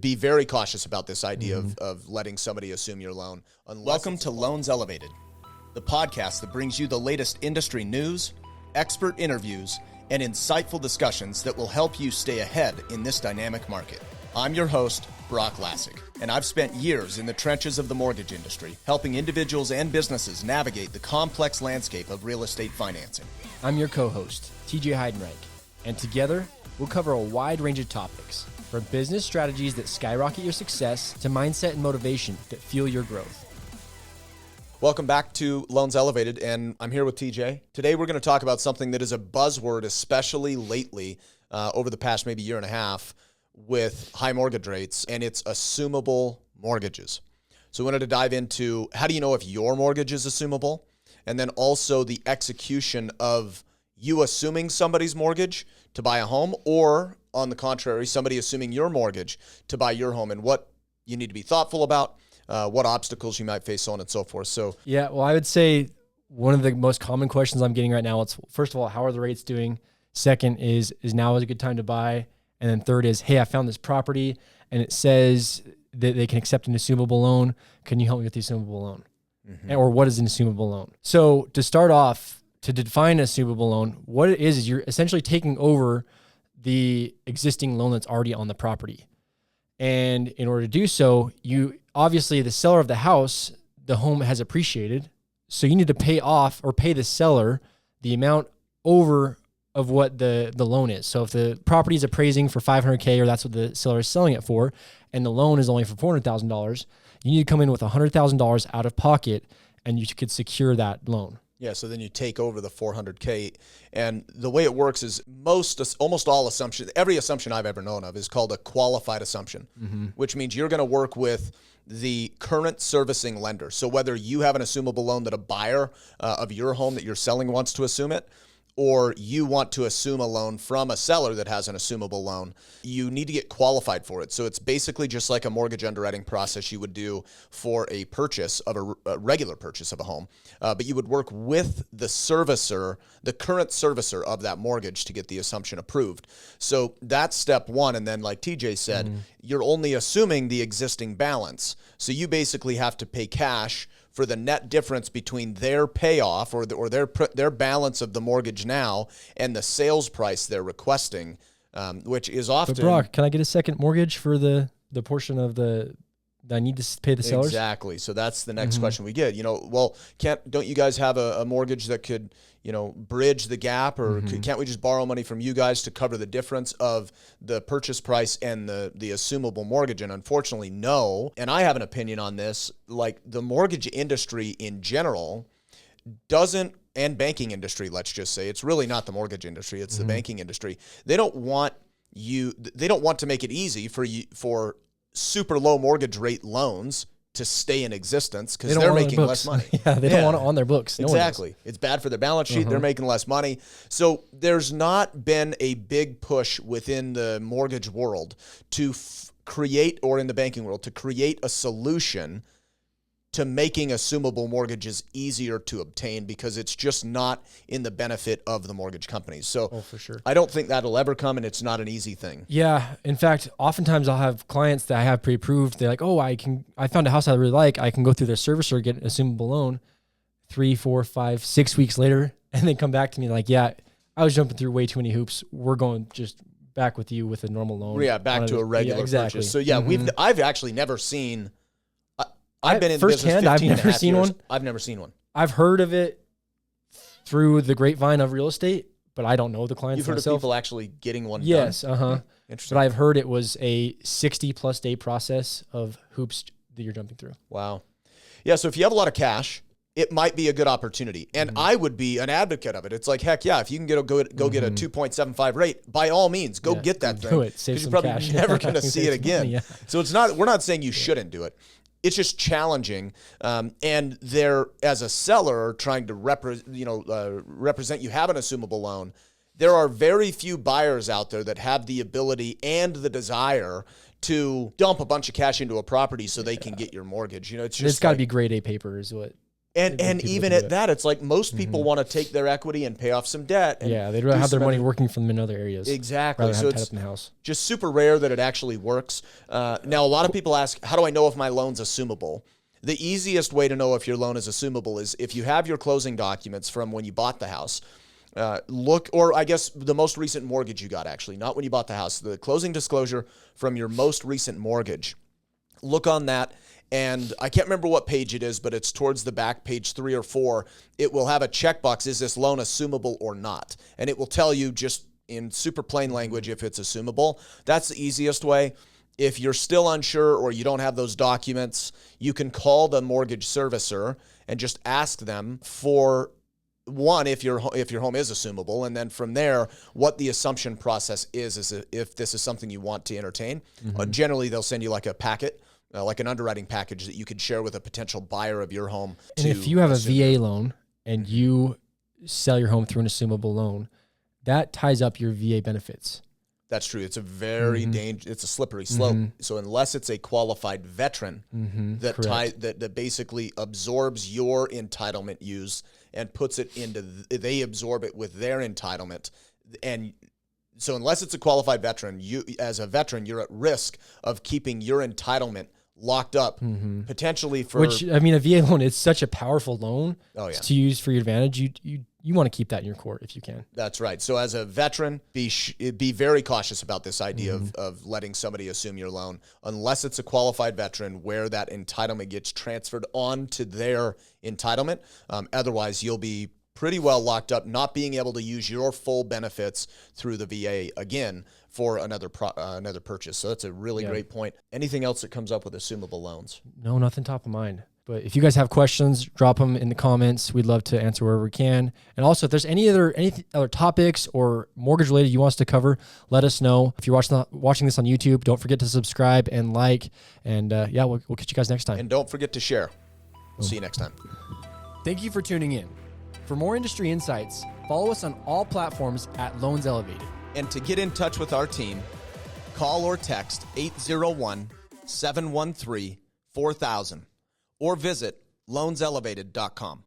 Be very cautious about this idea of letting somebody assume your loan. Welcome to Loans Elevated, the podcast that brings you the latest industry news, expert interviews, and insightful discussions that will help you stay ahead in this dynamic market. I'm your host, Broch Lassig, and I've spent years in the trenches of the mortgage industry, helping individuals and businesses navigate the complex landscape of real estate financing. I'm your co-host, Heidenreich, and together we'll cover a wide range of topics, from business strategies that skyrocket your success to mindset and motivation that fuel your growth. Welcome back to Loans Elevated, and I'm here with TJ. Today we're going to talk about something that is a buzzword, especially lately, over the past maybe year and a half, with high mortgage rates, and it's assumable mortgages. So we wanted to dive into how do you know if your mortgage is assumable, and then also the execution of you assuming somebody's mortgage to buy a home, or on the contrary, somebody assuming your mortgage to buy your home, and what you need to be thoughtful about, what obstacles you might face, so on and so forth. So yeah, well, I would say one of the most common questions I'm getting right now, it's first of all, how are the rates doing? Second is now a good time to buy? And then third is, hey, I found this property and it says that they can accept an assumable loan. Can you help me with the assumable loan? Or what is an assumable loan? So to start off, to define an assumable loan, what it is you're essentially taking over the existing loan that's already on the property. And in order to do so, you obviously, the seller of the house, the home has appreciated. So you need to pay off or pay the seller the amount over of what the loan is. So if the property is appraising for $500K, or that's what the seller is selling it for, and the loan is only for $400,000, you need to come in with $100,000 out of pocket, and you could secure that loan. yeah, so then you take over the $400K, and the way it works is almost all assumptions, every assumption I've ever known of is called a qualified assumption, which means you're going to work with the current servicing lender. So whether you have an assumable loan that a buyer of your home that you're selling wants to assume it, or you want to assume a loan from a seller that has an assumable loan, you need to get qualified for it. So it's basically just like a mortgage underwriting process you would do for a purchase of a regular purchase of a home. But you would work with the servicer, the current servicer of that mortgage, to get the assumption approved. So that's step one. And then, like TJ said, you're only assuming the existing balance. So you basically have to pay cash for the net difference between their payoff or their balance of the mortgage now and the sales price they're requesting, which is often. But Broch, can I get a second mortgage for the portion of that I need to pay the sellers? Exactly. So that's the next question we get. Well, don't you guys have a mortgage that could, bridge the gap, or can't we just borrow money from you guys to cover the difference of the purchase price and the assumable mortgage? And unfortunately, no. And I have an opinion on this. Like, the mortgage industry in general doesn't, and banking industry, let's just say, it's really not the mortgage industry, it's the banking industry. They don't want to make it easy for super low mortgage rate loans to stay in existence, because they're making less money. Yeah, they don't want it on their books. Exactly. It's bad for their balance sheet. They're making less money. So there's not been a big push within the mortgage world to create, or in the banking world, to create a solution to making assumable mortgages easier to obtain, because it's just not in the benefit of the mortgage companies. So for sure, I don't think that'll ever come, and it's not an easy thing. Yeah. In fact, oftentimes I'll have clients that I have pre-approved. They're like, I found a house I really like. I can go through their servicer, get an assumable loan 3, 4, 5, 6 weeks later, and then come back to me like, yeah, I was jumping through way too many hoops. We're going just back with you with a normal loan. Yeah, back to a regular purchase. So yeah, I've actually never seen. I've been in firsthand. I've never seen one. I've never seen one. I've heard of it through the grapevine of real estate, but I don't know the clients. You've heard myself. Of people actually getting one yes, done? Interesting. But I've heard it was a 60+ day process of hoops that you're jumping through. Wow. Yeah, so if you have a lot of cash, it might be a good opportunity. And I would be an advocate of it. It's like, heck yeah, if you can get a 2.75 rate, by all means, go get that thing. Do it. Save some probably cash. Never going to see it again. Money, yeah. So we're not saying you shouldn't do it. It's just challenging, and they're, as a seller, trying to represent you have an assumable loan. There are very few buyers out there that have the ability and the desire to dump a bunch of cash into a property so they can get your mortgage. It's just got to be grade A paper is what And even at that, it's like most people want to take their equity and pay off some debt. And they'd rather have their money working for them in other areas. Exactly. So it's in the house. Just super rare that it actually works. Now, a lot of people ask, how do I know if my loan's assumable? The easiest way to know if your loan is assumable is if you have your closing documents from when you bought the house. Or I guess the most recent mortgage you got, actually, not when you bought the house, the closing disclosure from your most recent mortgage. Look on that. And I can't remember what page it is, but it's towards the back, page 3 or 4. It will have a checkbox, is this loan assumable or not? And it will tell you just in super plain language if it's assumable. That's the easiest way. If you're still unsure or you don't have those documents, you can call the mortgage servicer and just ask them for, one, if your home is assumable, and then from there, what the assumption process is if this is something you want to entertain. Generally, they'll send you like a packet, like an underwriting package that you could share with a potential buyer of your home. And if you have a VA loan and you sell your home through an assumable loan, that ties up your VA benefits. That's true. It's a very it's a slippery slope. So unless it's a qualified veteran that basically absorbs your entitlement use and puts it into, they absorb it with their entitlement. And so unless it's a qualified veteran, you as a veteran, you're at risk of keeping your entitlement locked up potentially for, which, I mean, a VA loan is such a powerful loan to use for your advantage. You want to keep that in your court if you can. That's right. So as a veteran, be very cautious about this idea of letting somebody assume your loan unless it's a qualified veteran where that entitlement gets transferred on to their entitlement. Otherwise, you'll be pretty well locked up, not being able to use your full benefits through the VA again for another purchase. So that's a really great point. Anything else that comes up with assumable loans? No, nothing top of mind. But if you guys have questions, drop them in the comments. We'd love to answer wherever we can. And also, if there's any other topics or mortgage related you want us to cover, let us know. If you're watching this on YouTube, don't forget to subscribe and like. And we'll catch you guys next time. And don't forget to share. We'll see you next time. Thank you for tuning in. For more industry insights, follow us on all platforms at Loans Elevated. And to get in touch with our team, call or text 801-713-4000 or visit loanselevated.com.